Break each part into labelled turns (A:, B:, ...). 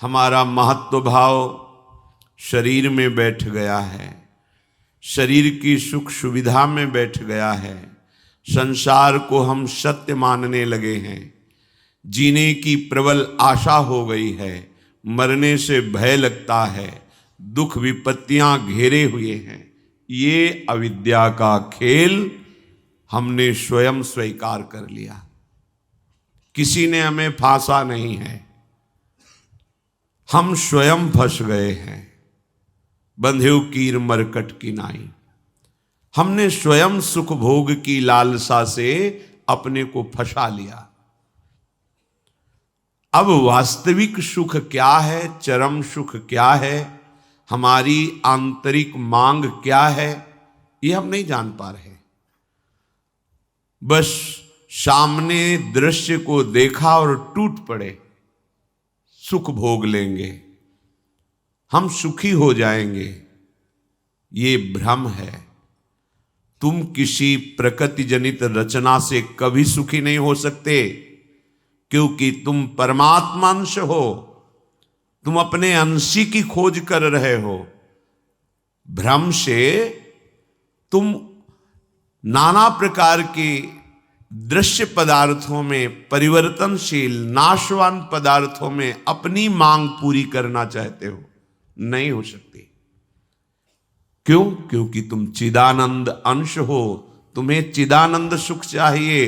A: हमारा महत्व भाव शरीर में बैठ गया है, शरीर की सुख सुविधा में बैठ गया है। संसार को हम सत्य मानने लगे हैं, जीने की प्रबल आशा हो गई है, मरने से भय लगता है, दुख विपत्तियां घेरे हुए हैं। ये अविद्या का खेल हमने स्वयं स्वीकार कर लिया, किसी ने हमें फांसा नहीं है, हम स्वयं फंस गए हैं। बंधेउ कीर मरकट की नाई, हमने स्वयं सुख भोग की लालसा से अपने को फंसा लिया। अब वास्तविक सुख क्या है, चरम सुख क्या है, हमारी आंतरिक मांग क्या है, ये हम नहीं जान पा रहे। बस सामने दृश्य को देखा और टूट पड़े, सुख भोग लेंगे, हम सुखी हो जाएंगे। ये भ्रम है। तुम किसी प्रकृति जनित रचना से कभी सुखी नहीं हो सकते, क्योंकि तुम परमात्मा अंश हो, तुम अपने अंशी की खोज कर रहे हो। भ्रम से तुम नाना प्रकार के दृश्य पदार्थों में, परिवर्तनशील नाशवान पदार्थों में अपनी मांग पूरी करना चाहते हो, नहीं हो सकती। क्यों? क्योंकि तुम चिदानंद अंश हो, तुम्हें चिदानंद सुख चाहिए।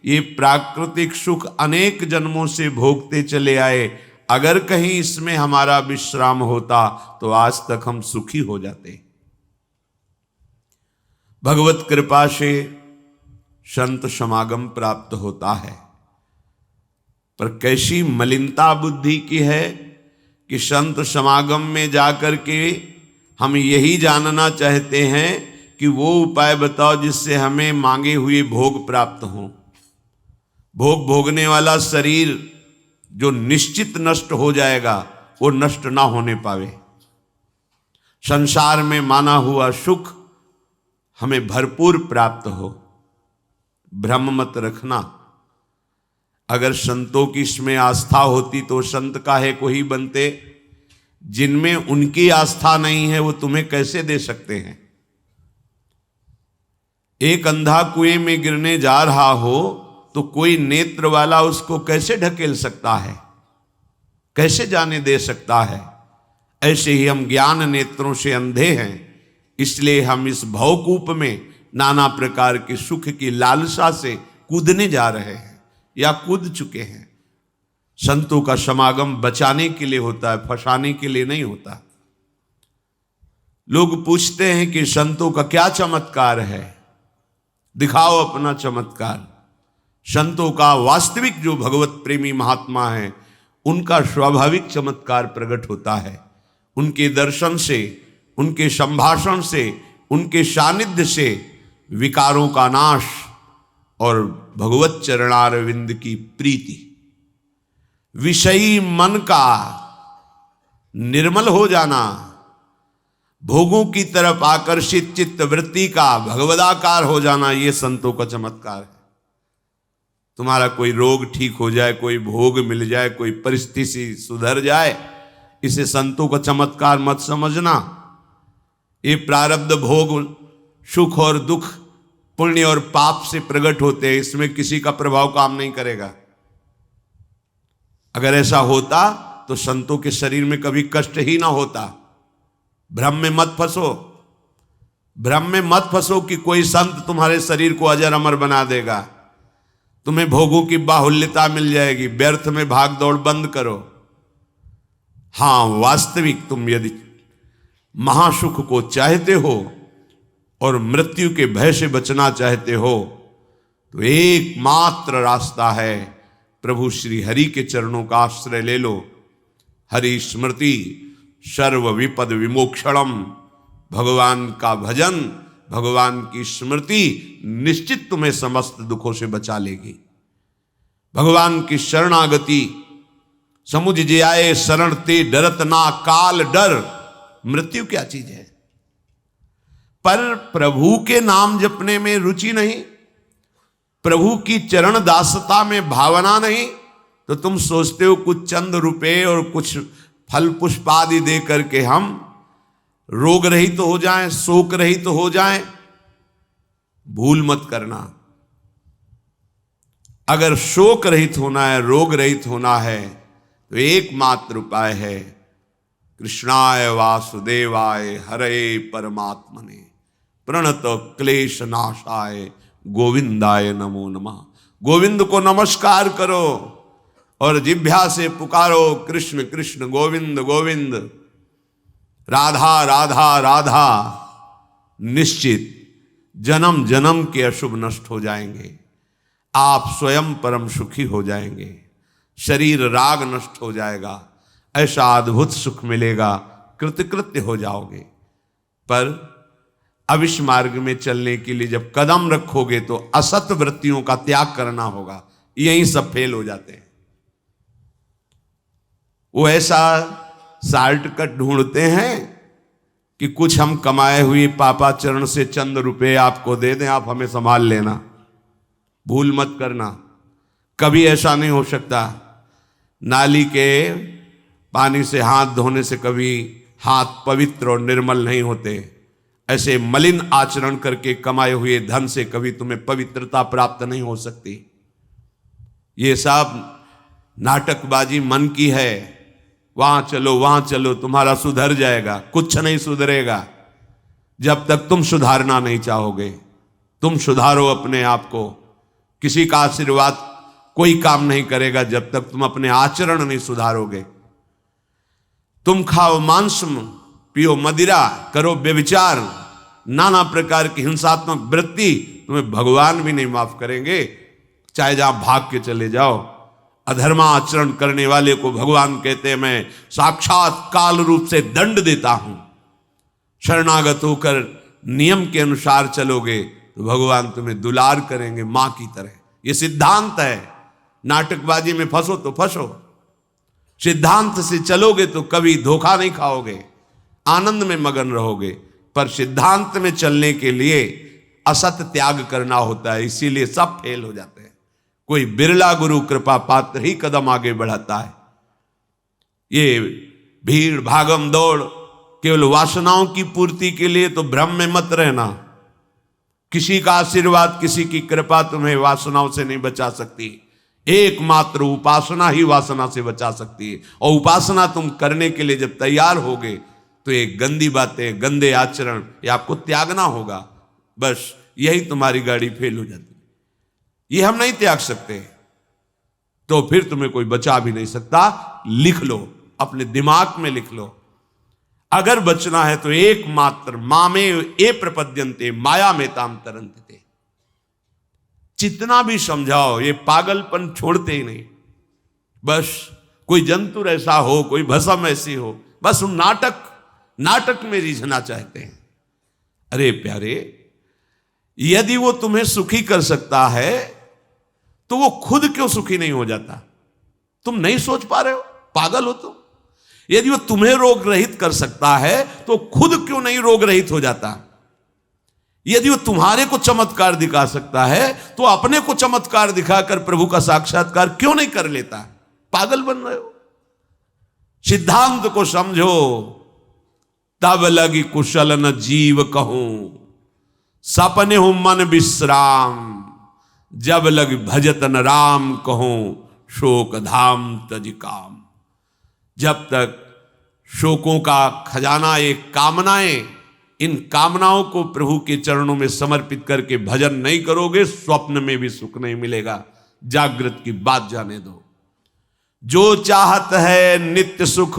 A: ये प्राकृतिक सुख अनेक जन्मों से भोगते चले आए, अगर कहीं इसमें हमारा विश्राम होता तो आज तक हम सुखी हो जाते। भगवत कृपा से संत समागम प्राप्त होता है, पर कैसी मलिनता बुद्धि की है कि संत समागम में जाकर के हम यही जानना चाहते हैं कि वो उपाय बताओ जिससे हमें मांगे हुए भोग प्राप्त हों। भोग भोगने वाला शरीर जो निश्चित नष्ट हो जाएगा, वो नष्ट ना होने पावे। संसार में माना हुआ सुख हमें भरपूर प्राप्त हो। भ्रम मत रखना। अगर संतों की इसमें आस्था होती तो संत काहे को ही बनते। जिनमें उनकी आस्था नहीं है वो तुम्हें कैसे दे सकते हैं। एक अंधा कुएं में गिरने जा रहा हो तो कोई नेत्र वाला उसको कैसे ढकेल सकता है, कैसे जाने दे सकता है। ऐसे ही हम ज्ञान नेत्रों से अंधे हैं, इसलिए हम इस भवकूप में नाना प्रकार के सुख की लालसा से कूदने जा रहे हैं या कूद चुके हैं। संतों का समागम बचाने के लिए होता है, फंसाने के लिए नहीं होता। लोग पूछते हैं कि संतों का क्या चमत्कार है, दिखाओ अपना चमत्कार। संतों का वास्तविक जो भगवत प्रेमी महात्मा है, उनका स्वाभाविक चमत्कार प्रकट होता है। उनके दर्शन से, उनके संभाषण से, उनके सानिध्य से विकारों का नाश और भगवत चरणारविंद की प्रीति, विषयी मन का निर्मल हो जाना, भोगों की तरफ आकर्षित चित्त वृत्ति का भगवदाकार हो जाना, ये संतों का चमत्कार है। तुम्हारा कोई रोग ठीक हो जाए, कोई भोग मिल जाए, कोई परिस्थिति सुधर जाए, इसे संतों का चमत्कार मत समझना। ये प्रारब्ध भोग सुख और दुख, पुण्य और पाप से प्रकट होते हैं, इसमें किसी का प्रभाव काम नहीं करेगा। अगर ऐसा होता तो संतों के शरीर में कभी कष्ट ही ना होता। भ्रम में मत फंसो, भ्रम में मत फंसो कि कोई संत तुम्हारे शरीर को अजर अमर बना देगा, तुम्हें भोगों की बाहुल्यता मिल जाएगी। व्यर्थ में भाग दौड़ बंद करो। हां, वास्तविक तुम यदि महासुख को चाहते हो और मृत्यु के भय से बचना चाहते हो तो एकमात्र रास्ता है प्रभु श्री हरि के चरणों का आश्रय ले लो। हरि स्मृति सर्व विपद विमोक्षणम। भगवान का भजन, भगवान की स्मृति निश्चित तुम्हें समस्त दुखों से बचा लेगी। भगवान की शरणागति, समुझ जे आए शरण ते डरत ना काल डर। मृत्यु क्या चीज है? पर प्रभु के नाम जपने में रुचि नहीं, प्रभु की चरण दासता में भावना नहीं, तो तुम सोचते हो कुछ चंद रुपए और कुछ फल पुष्प आदि दे करके हम रोग रहित हो जाएं, शोक रहित हो जाएं। भूल मत करना, अगर शोक रहित होना है, रोग रहित होना है, तो एकमात्र उपाय है कृष्णाय वासुदेवाय हरे परमात्मने प्रणत क्लेश नाशाय गोविंदाय नमो नमः। गोविंद को नमस्कार करो और जिह्वा से पुकारो कृष्ण कृष्ण गोविंद गोविंद, राधा राधा राधा। निश्चित जन्म जन्म के अशुभ नष्ट हो जाएंगे, आप स्वयं परम सुखी हो जाएंगे, शरीर राग नष्ट हो जाएगा, ऐसा अद्भुत सुख मिलेगा, कृतकृत्य हो जाओगे। पर अब इस मार्ग में चलने के लिए जब कदम रखोगे तो असत वृत्तियों का त्याग करना होगा। यहीं सब फेल हो जाते हैं। वो ऐसा शॉर्टकट ढूंढते हैं कि कुछ हम कमाए हुए पापाचरण से चंद रुपए आपको दे दें, आप हमें संभाल लेना। भूल मत करना, कभी ऐसा नहीं हो सकता। नाली के पानी से हाथ धोने से कभी हाथ पवित्र और निर्मल नहीं होते। ऐसे मलिन आचरण करके कमाए हुए धन से कभी तुम्हें पवित्रता प्राप्त नहीं हो सकती। ये सब नाटकबाजी मन की है। वहां चलो तुम्हारा सुधर जाएगा, कुछ नहीं सुधरेगा जब तक तुम सुधारना नहीं चाहोगे। तुम सुधारो अपने आप को। किसी का आशीर्वाद कोई काम नहीं करेगा जब तक तुम अपने आचरण नहीं सुधारोगे। तुम खाओ मांस, पियो मदिरा, करो व्यभिचार, नाना प्रकार की हिंसात्मक वृत्ति, तुम्हें भगवान भी नहीं माफ करेंगे, चाहे जहां भाग के चले जाओ। अधर्मा आचरण करने वाले को भगवान कहते हैं मैं साक्षात काल रूप से दंड देता हूं। शरणागत होकर नियम के अनुसार चलोगे तो भगवान तुम्हें दुलार करेंगे मां की तरह। यह सिद्धांत है। नाटकबाजी में फंसो तो फंसो, सिद्धांत से चलोगे तो कभी धोखा नहीं खाओगे, आनंद में मगन रहोगे। पर सिद्धांत में चलने के लिए असत त्याग करना होता है, इसीलिए सब फेल हो जाते हैं। कोई बिरला गुरु कृपा पात्र ही कदम आगे बढ़ाता है। ये भीड़ भागम दौड़ केवल वासनाओं की पूर्ति के लिए तो भ्रम में मत रहना। किसी का आशीर्वाद, किसी की कृपा तुम्हें वासनाओं से नहीं बचा सकती। एकमात्र उपासना ही वासना से बचा सकती है। और उपासना तुम करने के लिए जब तैयार होगे तो ये गंदी बातें, गंदे आचरण, ये आपको त्यागना होगा। बस यही तुम्हारी गाड़ी फेल हो जाती है। ये हम नहीं त्याग सकते तो फिर तुम्हें कोई बचा भी नहीं सकता। लिख लो, अपने दिमाग में लिख लो। अगर बचना है तो एकमात्र मामे ए प्रपद्यन्ते माया में ताम तरंते। जितना भी समझाओ ये पागलपन छोड़ते ही नहीं। बस कोई जंतुर ऐसा हो, कोई भस्म ऐसी हो, बस हम नाटक में रिझना चाहते हैं। अरे प्यारे, यदि वो तुम्हें सुखी कर सकता है तो वो खुद क्यों सुखी नहीं हो जाता? तुम नहीं सोच पा रहे हो? पागल हो तुम। यदि वो तुम्हें रोग रहित कर सकता है तो खुद क्यों नहीं रोग रहित हो जाता? यदि वो तुम्हारे को चमत्कार दिखा सकता है तो अपने को चमत्कार दिखाकर प्रभु का साक्षात्कार क्यों नहीं कर लेता? पागल बन रहे हो। सिद्धांत को समझो। तब लगी कुशल न जीव कहूं, सपने हो मन विश्राम, जब लग भजत न राम कहूं, शोक धाम तज काम। जब तक शोकों का खजाना एक कामनाएं, इन कामनाओं को प्रभु के चरणों में समर्पित करके भजन नहीं करोगे, स्वप्न में भी सुख नहीं मिलेगा। जागृत की बात जाने दो। जो चाहत है नित्य सुख,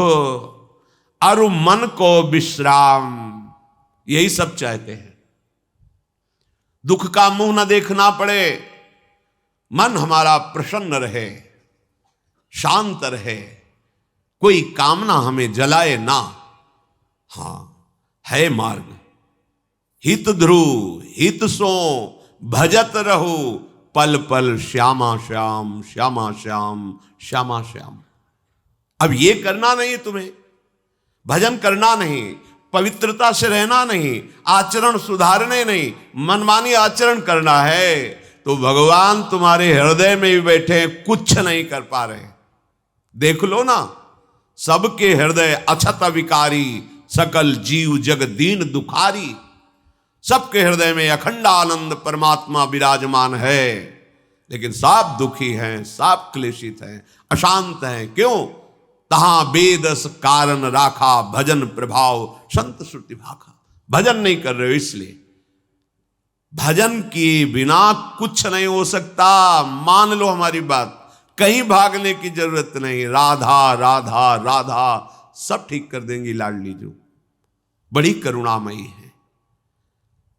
A: अरु मन को विश्राम, यही सब चाहते हैं। दुख का मुंह न देखना पड़े, मन हमारा प्रसन्न रहे, शांत रहे, कोई कामना हमें जलाए ना। हां, है मार्ग। हित ध्रुव हित सो भजत रहो, पल पल श्यामा श्याम श्यामा श्याम श्यामा श्याम। अब ये करना नहीं तुम्हें, भजन करना नहीं, पवित्रता से रहना नहीं, आचरण सुधारने नहीं, मनमानी आचरण करना है तो भगवान तुम्हारे हृदय में भी बैठे हैं, कुछ नहीं कर पा रहे। देख लो ना, सबके हृदय अछत विकारी, सकल जीव जग दीन दुखारी। सबके हृदय में अखंड आनंद परमात्मा विराजमान है, लेकिन सब दुखी हैं, सब क्लेशित हैं, अशांत हैं। क्यों? तहां बेदस कारण राखा, भजन प्रभाव संत श्रुति भाखा। भजन नहीं कर रहे हो इसलिए। भजन किए बिना कुछ नहीं हो सकता। मान लो हमारी बात, कहीं भागने की जरूरत नहीं। राधा राधा राधा सब ठीक कर देंगी लाडली जो, बड़ी करुणामयी है।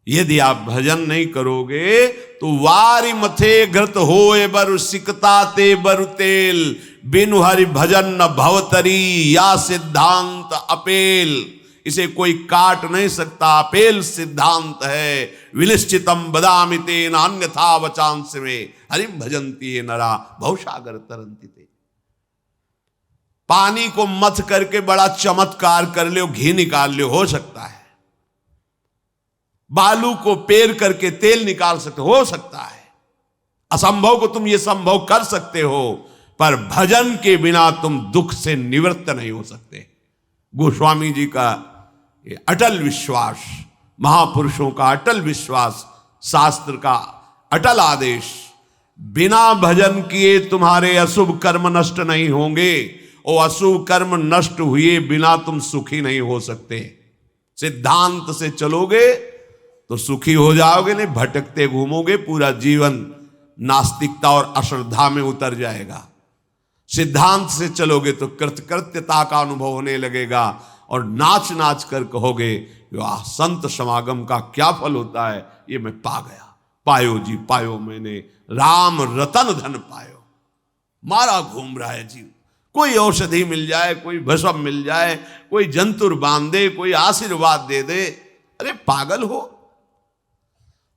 A: यदि आप भजन नहीं करोगे तो वारी मथे घृत होए बरु सिकता ते बरु तेल, बिनु हरि भजन न भवतरी, या सिद्धांत अपेल। इसे कोई काट नहीं सकता, अपेल सिद्धांत है। विनिश्चितम बदामि तेन अन्यथा वचांस में, हरिम भजन्ति ये नरा भवसागर तरन्ति ते। पानी को मथ करके बड़ा चमत्कार कर लो, घी निकाल लो, हो सकता है। बालू को पेर करके तेल निकाल सकते हो सकता है। असंभव को तुम ये संभव कर सकते हो, पर भजन के बिना तुम दुख से निवृत्त नहीं हो सकते। गोस्वामी जी का ये अटल विश्वास, महापुरुषों का अटल विश्वास, शास्त्र का अटल आदेश, बिना भजन किए तुम्हारे अशुभ कर्म नष्ट नहीं होंगे, और अशुभ कर्म नष्ट हुए बिना तुम सुखी नहीं हो सकते। सिद्धांत से चलोगे तो सुखी हो जाओगे, नहीं भटकते घूमोगे, पूरा जीवन नास्तिकता और अश्रद्धा में उतर जाएगा। सिद्धांत से चलोगे तो कृतकृत्यता का अनुभव होने लगेगा, और नाच नाच कर कहोगे वाह, संत समागम का क्या फल होता है, ये मैं पा गया। पायो जी पायो मैंने, राम रतन धन पायो। मारा घूम रहा है जीव, कोई औषधि मिल जाए, कोई भस्म मिल जाए, कोई जंतुर बांध दे, कोई आशीर्वाद दे दे। अरे पागल हो,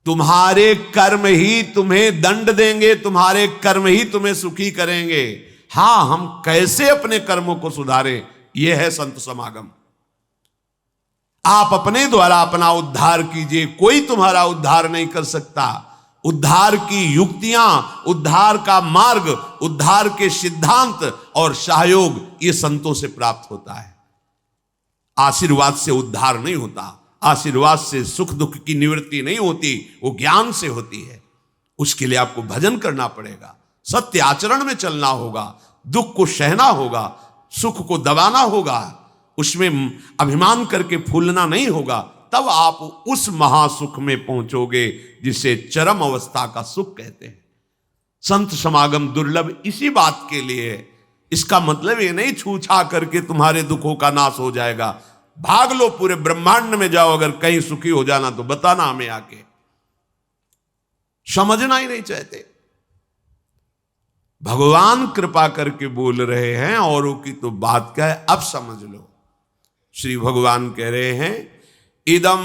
A: तुम्हारे कर्म ही तुम्हें दंड देंगे, तुम्हारे कर्म ही तुम्हें सुखी करेंगे। हां, हम कैसे अपने कर्मों को सुधारें, यह है संत समागम। आप अपने द्वारा अपना उद्धार कीजिए, कोई तुम्हारा उद्धार नहीं कर सकता। उद्धार की युक्तियां, उद्धार का मार्ग, उद्धार के सिद्धांत और सहयोग ये संतों से प्राप्त होता है। आशीर्वाद से उद्धार नहीं होता, आशीर्वाद से सुख दुख की निवृत्ति नहीं होती, वो ज्ञान से होती है। उसके लिए आपको भजन करना पड़ेगा, सत्य आचरण में चलना होगा, दुख को सहना होगा, सुख को दबाना होगा, उसमें अभिमान करके फूलना नहीं होगा। तब आप उस महासुख में पहुंचोगे जिसे चरम अवस्था का सुख कहते हैं। संत समागम दुर्लभ इसी बात के लिए है। इसका मतलब ये नहीं छू छा करके तुम्हारे दुखों का नाश हो जाएगा। भाग लो, पूरे ब्रह्मांड में जाओ, अगर कहीं सुखी हो जाना तो बताना हमें आके। समझना ही नहीं चाहते। भगवान कृपा करके बोल रहे हैं, औरों की तो बात क्या है, अब समझ लो। श्री भगवान कह रहे हैं, इदम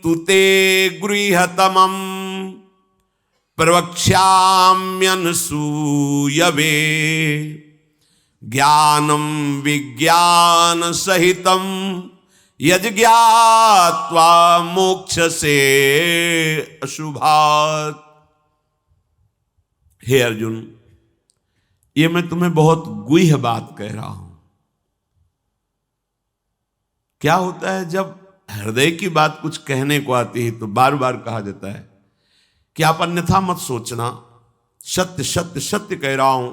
A: तुते गृहतमं प्रवक्ष्याम्यनसूयवे, ज्ञानम विज्ञान सहितम यज्ञात्वा मोक्ष से अशुभात्। हे अर्जुन, ये मैं तुम्हें बहुत गुह्य बात कह रहा हूं। क्या होता है जब हृदय की बात कुछ कहने को आती है तो बार बार कहा जाता है कि आप अन्यथा मत सोचना, सत्य सत्य सत्य कह रहा हूं,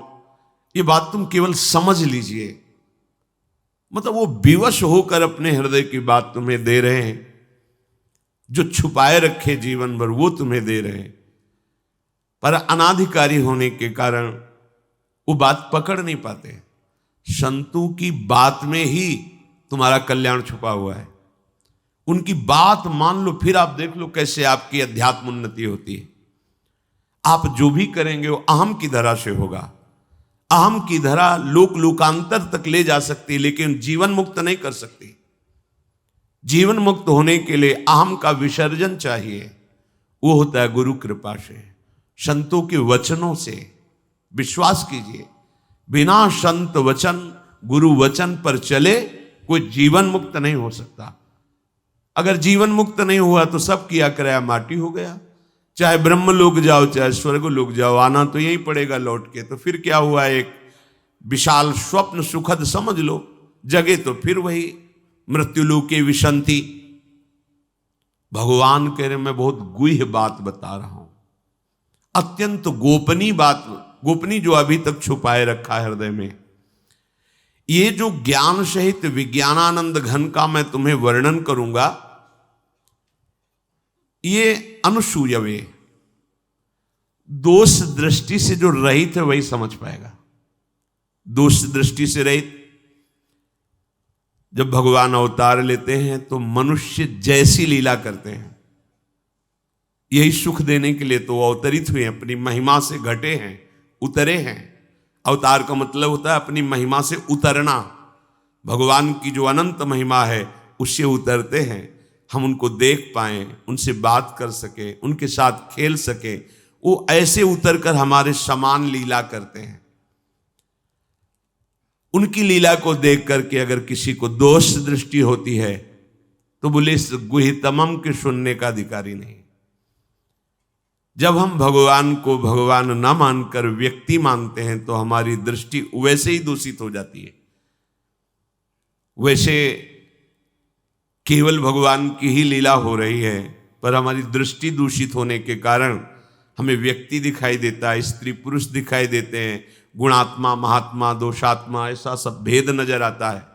A: ये बात तुम केवल समझ लीजिए। मतलब वो विवश होकर अपने हृदय की बात तुम्हें दे रहे हैं, जो छुपाए रखे जीवन भर वो तुम्हें दे रहे हैं, पर अनाधिकारी होने के कारण वो बात पकड़ नहीं पाते। संतों की बात में ही तुम्हारा कल्याण छुपा हुआ है। उनकी बात मान लो, फिर आप देख लो कैसे आपकी अध्यात्म उन्नति होती है। आप जो भी करेंगे वो अहम की धरा से होगा। अहम की धरा लोक लोकांतर तक ले जा सकती है, लेकिन जीवन मुक्त नहीं कर सकती। जीवन मुक्त होने के लिए अहम का विसर्जन चाहिए। वो होता है गुरु कृपा से, संतों के वचनों से। विश्वास कीजिए, बिना संत वचन, गुरु वचन पर चले कोई जीवन मुक्त नहीं हो सकता। अगर जीवन मुक्त नहीं हुआ तो सब किया कराया माटी हो गया। चाहे ब्रह्म लोक जाओ, चाहे स्वर्ग लोक जाओ, आना तो यही पड़ेगा लौट के। तो फिर क्या हुआ, एक विशाल स्वप्न सुखद समझ लो, जगे तो फिर वही मृत्युलोके विशंति। भगवान कह रहे मैं बहुत गुह्य बात बता रहा हूं, अत्यंत गोपनीय बात, गोपनीय जो अभी तक छुपाए रखा है हृदय में। ये जो ज्ञान सहित विज्ञानानंद घन का मैं तुम्हें वर्णन करूंगा, ये अनुसूयवे, दोष दृष्टि से जो रहित है वही समझ पाएगा। दोष दृष्टि से रहित, जब भगवान अवतार लेते हैं तो मनुष्य जैसी लीला करते हैं, यही सुख देने के लिए तो वो अवतरित हुए, अपनी महिमा से घटे हैं, उतरे हैं। अवतार का मतलब होता है अपनी महिमा से उतरना। भगवान की जो अनंत महिमा है उससे उतरते हैं, हम उनको देख पाएं, उनसे बात कर सके, उनके साथ खेल सके, वो ऐसे उतरकर हमारे समान लीला करते हैं। उनकी लीला को देख करके अगर किसी को दोष दृष्टि होती है तो बोले इस गुहितमम के सुनने का अधिकारी नहीं। जब हम भगवान को भगवान न मानकर व्यक्ति मानते हैं तो हमारी दृष्टि वैसे ही दूषित हो जाती है। वैसे केवल भगवान की ही लीला हो रही है, पर हमारी दृष्टि दूषित होने के कारण हमें व्यक्ति दिखाई देता है, स्त्री पुरुष दिखाई देते हैं, गुणात्मा महात्मा दोषात्मा ऐसा सब भेद नजर आता है।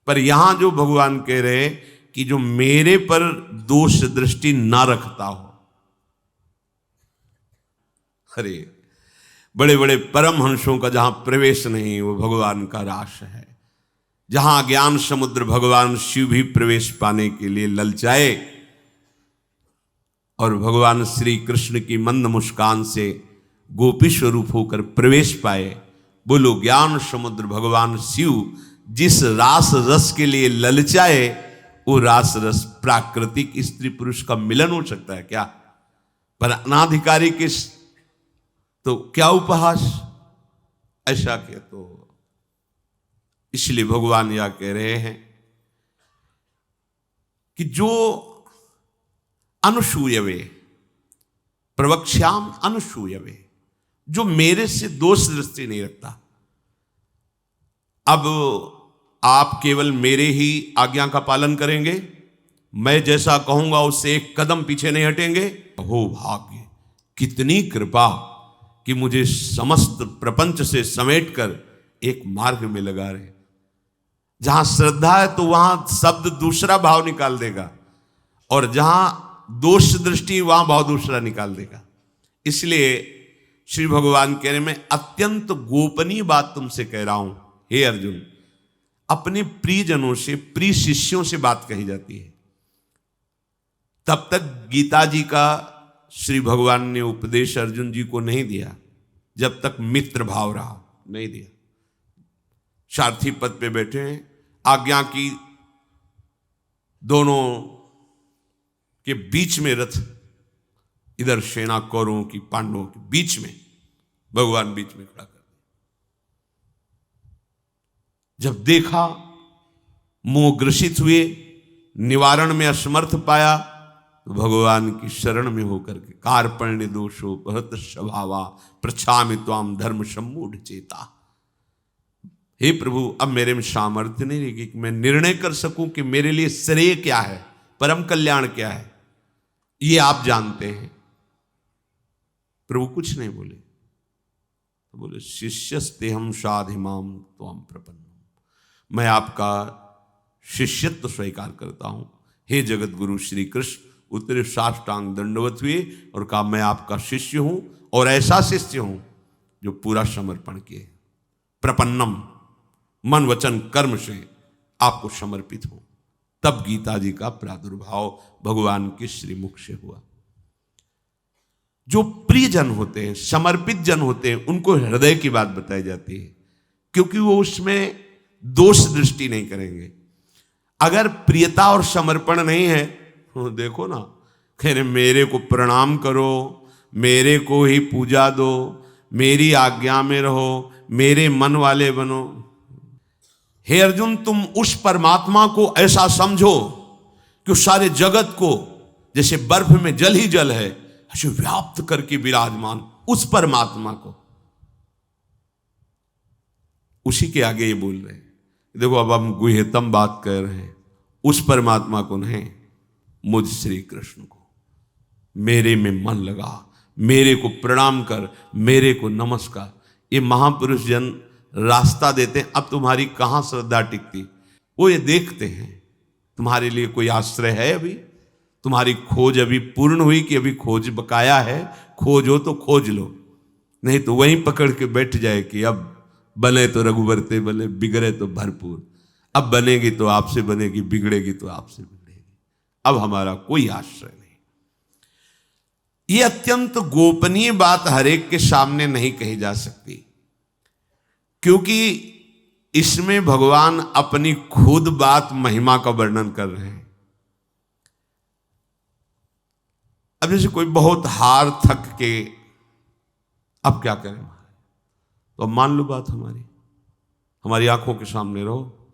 A: पर यहां जो भगवान कह रहे हैं कि जो मेरे पर दोष दृष्टि ना रखता हो, अरे बड़े बड़े परमहंसों का जहां प्रवेश नहीं वो भगवान का रास है। जहां ज्ञान समुद्र भगवान शिव भी प्रवेश पाने के लिए ललचाए और भगवान श्री कृष्ण की मंद मुस्कान से गोपी स्वरूप होकर प्रवेश पाए। बोलो ज्ञान समुद्र भगवान शिव जिस रास रस के लिए ललचाए, वो रास रस प्राकृतिक स्त्री पुरुष का मिलन हो सकता है क्या? पर अनाधिकारी के तो क्या उपहास, ऐसा क्या? तो इसलिए भगवान यह कह रहे हैं कि जो अनुसूयवे प्रवक्ष्याम अनुसूयवे, जो मेरे से दोष दृष्टि नहीं रखता। अब आप केवल मेरे ही आज्ञा का पालन करेंगे, मैं जैसा कहूंगा उससे एक कदम पीछे नहीं हटेंगे। हो भाग्य, कितनी कृपा कि मुझे समस्त प्रपंच से समेटकर एक मार्ग में लगा रहे। जहां श्रद्धा है तो वहां शब्द दूसरा भाव निकाल देगा, और जहां दोष दृष्टि वहां भाव दूसरा निकाल देगा। इसलिए श्री भगवान कह रहे मैं अत्यंत गोपनीय बात तुमसे कह रहा हूं हे अर्जुन। अपने प्रियजनों से, प्रिय शिष्यों से बात कही जाती है। तब तक गीता जी का श्री भगवान ने उपदेश अर्जुन जी को नहीं दिया जब तक मित्र भाव रहा, नहीं दिया। सारथी पद पे बैठे हैं, आज्ञा की दोनों के बीच में रथ, इधर सेना कौरवों की पांडवों के बीच में, भगवान बीच में खड़ा कर दिया। जब देखा मोह ग्रसित हुए, निवारण में असमर्थ पाया, तो भगवान की शरण में होकर के कार्पण्य दोषो भरत स्वभावा प्रछामि त्वाम धर्म सम्मूढ़ चेता। हे प्रभु, अब मेरे में सामर्थ्य नहीं रहेगी कि मैं निर्णय कर सकूं कि मेरे लिए श्रेय क्या है, परम कल्याण क्या है, ये आप जानते हैं। प्रभु कुछ नहीं बोले, तो बोले शिष्यस्तेहम साधिमाम त्वाम प्रपन्नम, मैं आपका शिष्यत्व स्वीकार करता हूं। हे जगत गुरु श्री कृष्ण उतरे साष्टांग दंडवत हुए और कहा मैं आपका शिष्य हूं, और ऐसा शिष्य हूं जो पूरा समर्पण किए, प्रपन्नम, मन वचन कर्म से आपको समर्पित हूं। तब गीता जी का प्रादुर्भाव भगवान के श्रीमुख से हुआ। जो प्रिय जन होते हैं, समर्पित जन होते हैं, उनको हृदय की बात बताई जाती है, क्योंकि वो उसमें दोष दृष्टि नहीं करेंगे। अगर प्रियता और समर्पण नहीं है, तो देखो ना, कह रहे मेरे को प्रणाम करो, मेरे को ही पूजा दो, मेरी आज्ञा में रहो, मेरे मन वाले बनो। हे अर्जुन, तुम उस परमात्मा को ऐसा समझो कि उस सारे जगत को जैसे बर्फ में जल ही जल है ऐसे व्याप्त करके विराजमान उस परमात्मा को। उसी के आगे ये बोल रहे हैं। देखो अब हम गुह्यतम बात कर रहे हैं, उस परमात्मा को नहीं, मुझ श्री कृष्ण को। मेरे में मन लगा, मेरे को प्रणाम कर, मेरे को नमस्कार। ये महापुरुष जन रास्ता देते हैं। अब तुम्हारी कहाँ श्रद्धा टिकती, वो ये देखते हैं तुम्हारे लिए कोई आश्रय है, अभी तुम्हारी खोज अभी पूर्ण हुई कि अभी खोज बकाया है। खोज हो तो खोज लो, नहीं तो वहीं पकड़ के बैठ जाए कि अब बने तो रघुवर ते बने, बिगड़े तो भरपूर। अब बनेगी तो आपसे बनेगी, बिगड़ेगी तो आपसे बिगड़ेगी। अब हमारा कोई आश्रय नहीं। ये अत्यंत गोपनीय बात हरेक के सामने नहीं कही जा सकती, क्योंकि इसमें भगवान अपनी खुद बात महिमा का वर्णन कर रहे हैं। अब जैसे कोई बहुत हार थक के अब क्या करें, तो अब मान लो बात हमारी आंखों के सामने रहो,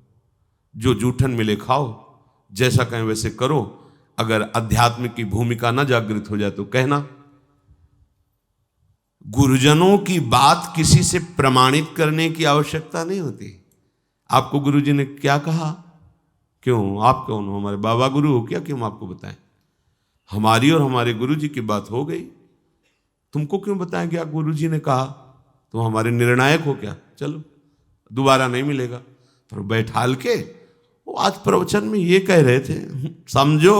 A: जो जूठन मिले खाओ, जैसा कहें वैसे करो। अगर अध्यात्म की भूमिका न जागृत हो जाए तो कहना। गुरुजनों की बात किसी से प्रमाणित करने की आवश्यकता नहीं होती। आपको गुरुजी ने क्या कहा, क्यों आप कौन हो, हमारे बाबा गुरु हो क्या, क्यों आपको बताएं। हमारी और हमारे गुरुजी की बात हो गई, तुमको क्यों बताएं क्या गुरुजी ने कहा, तुम हमारे निर्णायक हो क्या, चलो दोबारा नहीं मिलेगा। पर बैठाल के वो आज प्रवचन में ये कह रहे थे, समझो।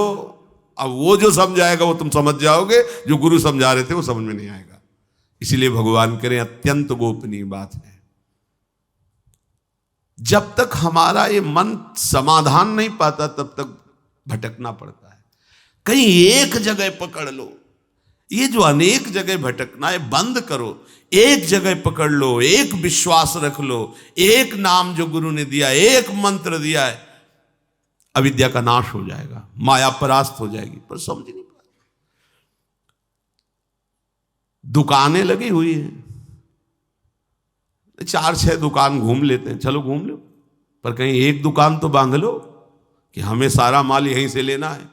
A: अब वो जो समझाएगा वो तुम समझ जाओगे, जो गुरु समझा रहे थे वो समझ में नहीं आएगा। इसीलिए भगवान करें अत्यंत गोपनीय बात है। जब तक हमारा ये मन समाधान नहीं पाता तब तक भटकना पड़ता है। कहीं एक जगह पकड़ लो, ये जो अनेक जगह भटकना है बंद करो। एक जगह पकड़ लो, एक विश्वास रख लो, एक नाम जो गुरु ने दिया, एक मंत्र दिया है, अविद्या का नाश हो जाएगा, माया परास्त हो जाएगी। पर समझ नहीं पाते। दुकानें लगी हुई हैं, 4-6 दुकान घूम लेते हैं, चलो घूम लो, पर कहीं एक दुकान तो बांध लो कि हमें सारा माल यहीं से लेना है,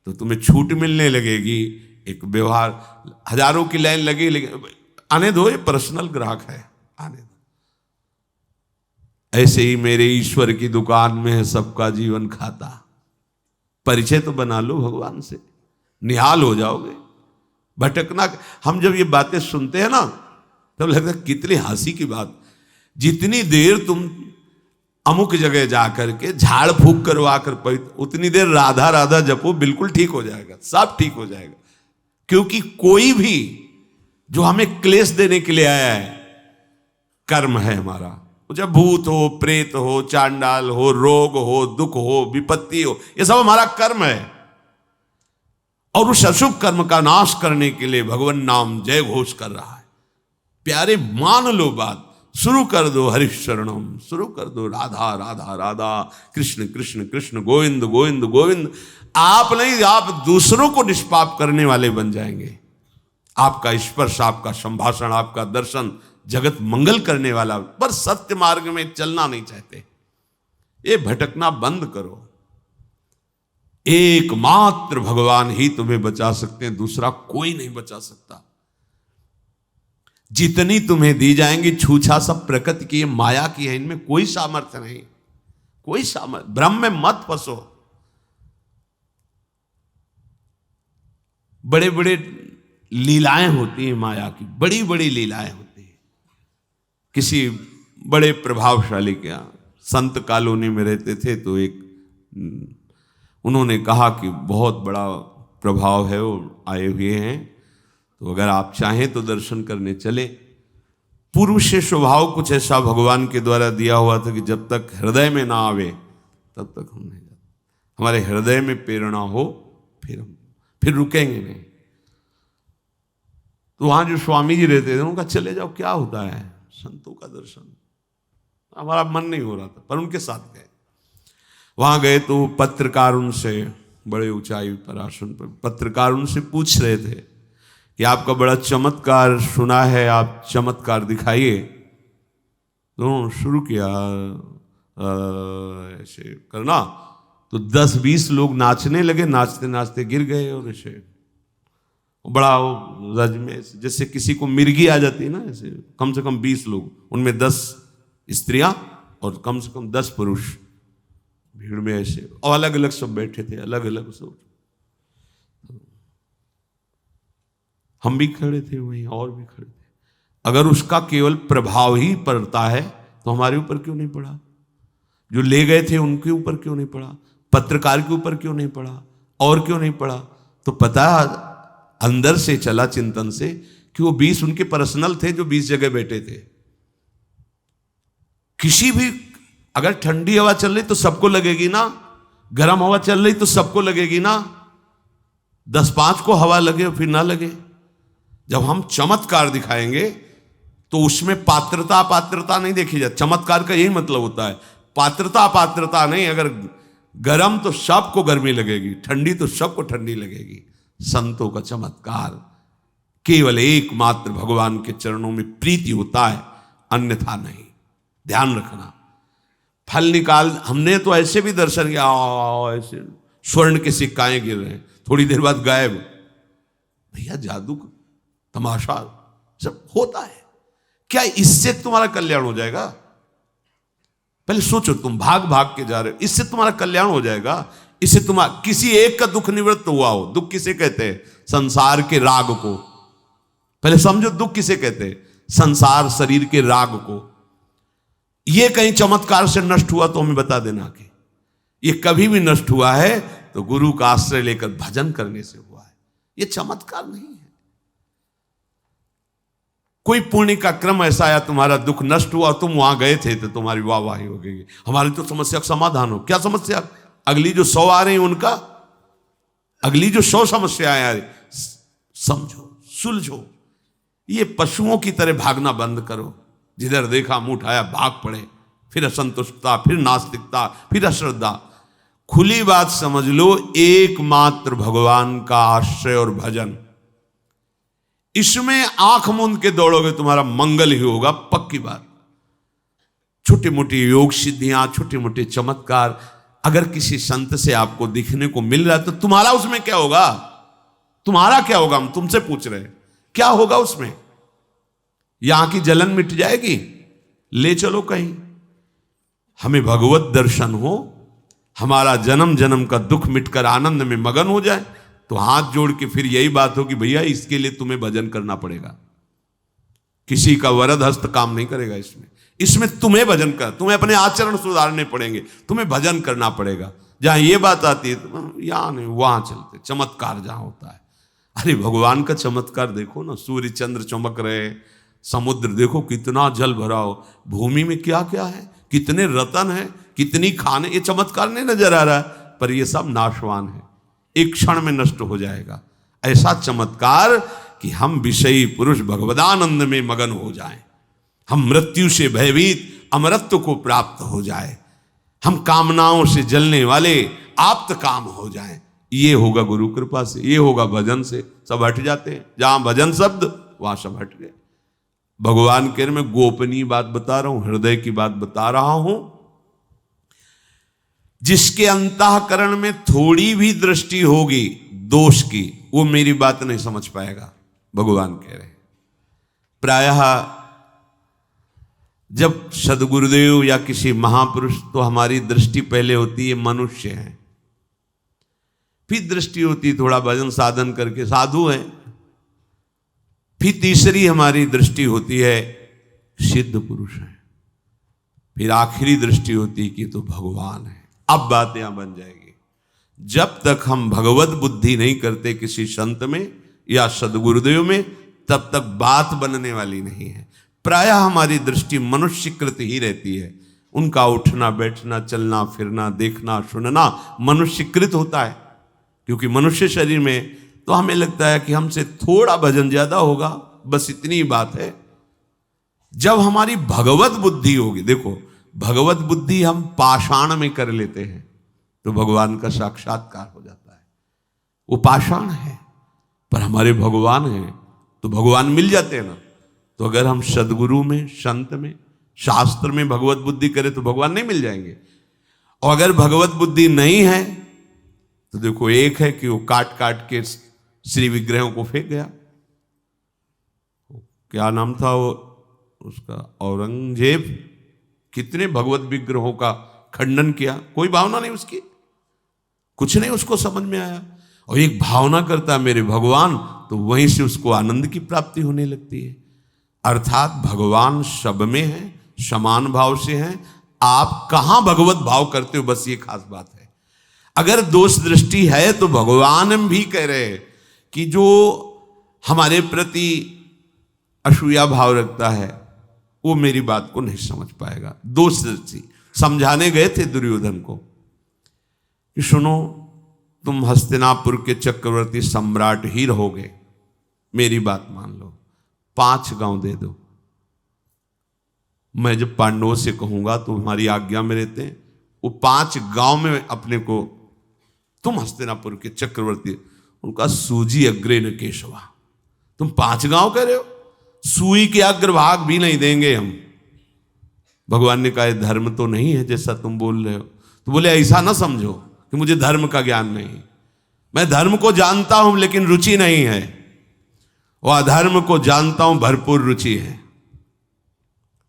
A: तो तुम्हें छूट मिलने लगेगी। एक व्यवहार, हजारों की लाइन लगी, लेकिन आने दो, ये पर्सनल ग्राहक है, आने दो। ऐसे ही मेरे ईश्वर की दुकान में है सबका जीवन खाता। परिचय तो बना लो भगवान से, निहाल हो जाओगे। भटकना, हम जब ये बातें सुनते हैं ना तब लगता है कितनी हंसी की बात। जितनी देर तुम अमुक जगह जाकर के झाड़ फूक करवा कर पवित्र, उतनी देर राधा राधा जपो, बिल्कुल ठीक हो जाएगा, सब ठीक हो जाएगा। क्योंकि कोई भी जो हमें क्लेश देने के लिए आया है, कर्म है हमारा। चाहे भूत हो, प्रेत हो, चांडाल हो, रोग हो, दुख हो, विपत्ति हो, ये सब हमारा कर्म है। और उस अशुभ कर्म का नाश करने के लिए भगवान नाम जय घोष कर रहा है। प्यारे मान लो बात, शुरू कर दो हरिशरणम, शुरू कर दो राधा राधा राधा, कृष्ण कृष्ण कृष्ण, गोविंद गोविंद गोविंद। आप नहीं, आप दूसरों को निष्पाप करने वाले बन जाएंगे। आपका स्पर्श, आपका संभाषण, आपका दर्शन जगत मंगल करने वाला। पर सत्य मार्ग में चलना नहीं चाहते, ये भटकना बंद करो। एकमात्र भगवान ही तुम्हें बचा सकते हैं, दूसरा कोई नहीं बचा सकता। जितनी तुम्हें दी जाएंगी छूछा सब प्रकृति की, माया की है, इनमें कोई सामर्थ्य नहीं, कोई सामर्थ्य। ब्रह्म में मत फंसो। बड़े बड़े लीलाएं होती हैं माया की, बड़ी बड़ी लीलाएं होती हैं। किसी बड़े प्रभावशाली के यहाँ संत कॉलोनी में रहते थे, तो एक उन्होंने कहा कि बहुत बड़ा प्रभाव है, वो आए हुए हैं, तो अगर आप चाहें तो दर्शन करने चले। पूर्व से स्वभाव कुछ ऐसा भगवान के द्वारा दिया हुआ था कि जब तक हृदय में ना आवे तब तक हम नहीं जाते। हमारे हृदय में प्रेरणा हो फिर रुकेंगे नहीं। तो वहां जो स्वामी जी रहते थे उनका चले जाओ, क्या होता है संतों का दर्शन। हमारा मन नहीं हो रहा था, पर उनके साथ गए। वहां गए तो पत्रकार उनसे, बड़े ऊंचाई पर आसन पर पत्रकार उनसे पूछ रहे थे कि आपका बड़ा चमत्कार सुना है, आप चमत्कार दिखाइए। तो शुरू किया ऐसे करना, तो 10-20 लोग नाचने लगे, नाचते नाचते गिर गए। और ऐसे बड़ा रज में जैसे किसी को मिर्गी आ जाती है ना, ऐसे कम से कम 20 लोग, उनमें 10 स्त्रियां और कम से कम 10 पुरुष भीड़ में ऐसे, और अलग अलग सब बैठे थे, अलग अलग सब। हम भी खड़े थे वहीं, और भी खड़े थे। अगर उसका केवल प्रभाव ही पड़ता है तो हमारे ऊपर क्यों नहीं पड़ा? जो ले गए थे उनके ऊपर क्यों नहीं पड़ा? पत्रकार के ऊपर क्यों नहीं पड़ा? और क्यों नहीं पड़ा? तो पता अंदर से चला चिंतन से कि वो 20 उनके पर्सनल थे जो 20 जगह बैठे थे। किसी भी, अगर ठंडी हवा चल रही तो सबको लगेगी ना, गर्म हवा चल रही तो सबको लगेगी ना। 10-5 को हवा लगे फिर ना लगे। जब हम चमत्कार दिखाएंगे तो उसमें पात्रता अपात्रता नहीं देखी जाती। चमत्कार का यही मतलब होता है, पात्रता अपात्रता नहीं। अगर गर्म तो सबको गर्मी लगेगी, ठंडी तो सबको ठंडी लगेगी। संतों का चमत्कार केवल एकमात्र भगवान के चरणों में प्रीति होता है, अन्यथा नहीं। ध्यान रखना। फल निकाल, हमने तो ऐसे भी दर्शन किया, ऐसे स्वर्ण के सिक्काएं गिर रहे हैं, थोड़ी देर बाद गायब। भैया जादू तमाशा सब होता है। क्या इससे तुम्हारा कल्याण हो जाएगा? पहले सोचो, तुम भाग भाग के जा रहे हो, इससे तुम्हारा कल्याण हो जाएगा? इससे तुम्हारा किसी एक का दुख निवृत्त हुआ हो? दुख किसे कहते हैं? संसार के राग को। पहले समझो, दुख किसे कहते हैं? संसार शरीर के राग को। ये कहीं चमत्कार से नष्ट हुआ तो हमें बता देना कि ये कभी भी नष्ट हुआ है तो गुरु का आश्रय लेकर भजन करने से हुआ है। ये चमत्कार नहीं है। कोई पुण्य का क्रम ऐसा आया, तुम्हारा दुख नष्ट हुआ, तुम वहां गए थे तो तुम्हारी वाहवाही हो गई। हमारी तो समस्या का समाधान हो। क्या समस्या? अगली जो 100 आ रही है उनका, अगली जो 100 समस्याएं आ रही, समझो, सुलझो। ये पशुओं की तरह भागना बंद करो। जिधर देखा मुंह उठाया भाग पड़े, फिर असंतुष्टता, फिर नास्तिकता, फिर अश्रद्धा। खुली बात समझ लो, एकमात्र भगवान का आश्रय और भजन, इसमें आंख मूंद के दौड़ोगे तुम्हारा मंगल ही होगा, पक्की बात। छोटी मोटी योग सिद्धियां, छोटे मोटे चमत्कार अगर किसी संत से आपको दिखने को मिल रहा है तो तुम्हारा उसमें क्या होगा? तुम्हारा क्या होगा? हम तुमसे पूछ रहे हैं, क्या होगा उसमें? यहां की जलन मिट जाएगी? ले चलो कहीं। हमें भगवत दर्शन हो, हमारा जन्म जन्म का दुख मिटकर आनंद में मगन हो जाए, तो हाथ जोड़ के फिर यही बात हो कि भैया इसके लिए तुम्हें भजन करना पड़ेगा। किसी का वरद हस्त काम नहीं करेगा इसमें। इसमें तुम्हें भजन कर, तुम्हें अपने आचरण सुधारने पड़ेंगे, तुम्हें भजन करना पड़ेगा। जहां ये बात आती है तो यहां नहीं, वहां चलते। चमत्कार जहां होता है, अरे भगवान का चमत्कार देखो ना, सूर्य चंद्र चमक रहे, समुद्र देखो कितना जल भरा हो, भूमि में क्या क्या है, कितने रतन है, कितनी खाने। ये चमत्कार नहीं नजर आ रहा है, पर ये सब नाशवान है, एक क्षण में नष्ट हो जाएगा। ऐसा चमत्कार कि हम विषयी पुरुष भगवदानंद में मगन हो जाएं, हम मृत्यु से भयभीत अमरत्व को प्राप्त हो जाए, हम कामनाओं से जलने वाले आप्त काम हो जाएं। ये होगा गुरु कृपा से, ये होगा भजन से। सब हट जाते हैं, जहां भजन शब्द वहां सब हट गए। भगवान के मैं गोपनीय बात बता रहा हूं, हृदय की बात बता रहा हूं। जिसके अंतःकरण में थोड़ी भी दृष्टि होगी दोष की, वो मेरी बात नहीं समझ पाएगा। भगवान कह रहे हैं, प्रायः जब सदगुरुदेव या किसी महापुरुष, तो हमारी दृष्टि पहले होती है मनुष्य है, फिर दृष्टि होती थोड़ा भजन साधन करके साधु है, फिर तीसरी हमारी दृष्टि होती है सिद्ध पुरुष है, फिर आखिरी दृष्टि होती कि तो भगवान है। अब बात यहां बन जाएगी। जब तक हम भगवत बुद्धि नहीं करते किसी संत में या सदगुरुदेव में, तब तक बात बनने वाली नहीं है। प्रायः हमारी दृष्टि मनुष्यकृत ही रहती है। उनका उठना बैठना, चलना फिरना, देखना सुनना मनुष्यकृत होता है, क्योंकि मनुष्य शरीर में तो हमें लगता है कि हमसे थोड़ा भजन ज्यादा होगा, बस इतनी बात है। जब हमारी भगवत बुद्धि होगी, देखो भगवत बुद्धि हम पाषाण में कर लेते हैं तो भगवान का साक्षात्कार हो जाता है। वो पाषाण है पर हमारे भगवान हैं तो भगवान मिल जाते हैं ना। तो अगर हम सदगुरु में, संत में, शास्त्र में भगवत बुद्धि करें तो भगवान नहीं मिल जाएंगे। और अगर भगवत बुद्धि नहीं है तो देखो, एक है कि वो काट काट के श्री विग्रहों को फेंक गया। क्या नाम था वो उसका? औरंगजेब। कितने भगवत विग्रहों का खंडन किया, कोई भावना नहीं उसकी, कुछ नहीं उसको समझ में आया। और एक भावना करता है मेरे भगवान, तो वहीं से उसको आनंद की प्राप्ति होने लगती है। अर्थात भगवान सब में है, समान भाव से हैं। आप कहां भगवत भाव करते हो, बस ये खास बात है। अगर दोष दृष्टि है तो भगवान भी कह रहे हैं कि जो हमारे प्रति असूया भाव रखता है वो मेरी बात को नहीं समझ पाएगा। दोष दृष्टि समझाने गए थे दुर्योधन को कि सुनो, तुम हस्तिनापुर के चक्रवर्ती सम्राट ही रहोगे, मेरी बात मान लो, 5 गांव दे दो। मैं जब पांडवों से कहूंगा तो हमारी आज्ञा में रहते हैं, वो 5 गांव में अपने को, तुम हस्तिनापुर के चक्रवर्ती, उनका सूजी अग्रे न केशवा, तुम 5 गांव कह रहे हो, सुई के अग्रभाग भी नहीं देंगे हम। भगवान ने कहा धर्म तो नहीं है जैसा तुम बोल रहे हो। तो बोले ऐसा ना समझो कि मुझे धर्म का ज्ञान नहीं, मैं धर्म को जानता हूं लेकिन रुचि नहीं है, और अधर्म को जानता हूं भरपूर रुचि है।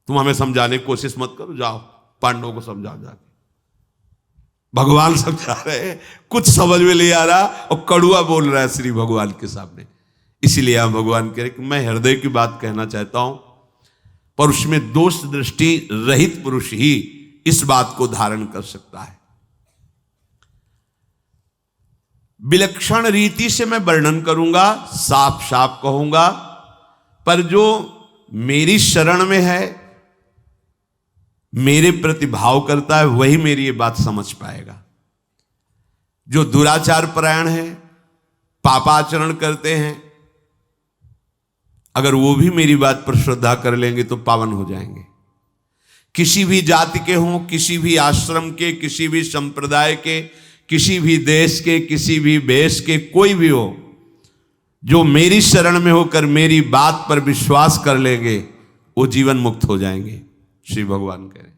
A: तुम हमें समझाने की कोशिश मत करो, जाओ पांडवों को समझाओ जाके। भगवान समझा रहे हैं, कुछ समझ में नहीं आ रहा और कड़ुआ बोल रहा है श्री भगवान के सामने। इसीलिए आप भगवान कह रहे कि मैं हृदय की बात कहना चाहता हूं, पर उसमें दोष दृष्टि रहित पुरुष ही इस बात को धारण कर सकता है। विलक्षण रीति से मैं वर्णन करूंगा, साफ साफ कहूंगा, पर जो मेरी शरण में है, मेरे प्रति भाव करता है, वही मेरी ये बात समझ पाएगा। जो दुराचार परायण है, पापाचरण करते हैं, अगर वो भी मेरी बात पर श्रद्धा कर लेंगे तो पावन हो जाएंगे। किसी भी जाति के हों, किसी भी आश्रम के, किसी भी संप्रदाय के, किसी भी देश के, किसी भी वेश के, कोई भी हो, जो मेरी शरण में होकर मेरी बात पर विश्वास कर लेंगे वो जीवन मुक्त हो जाएंगे, श्री भगवान कह रहे हैं।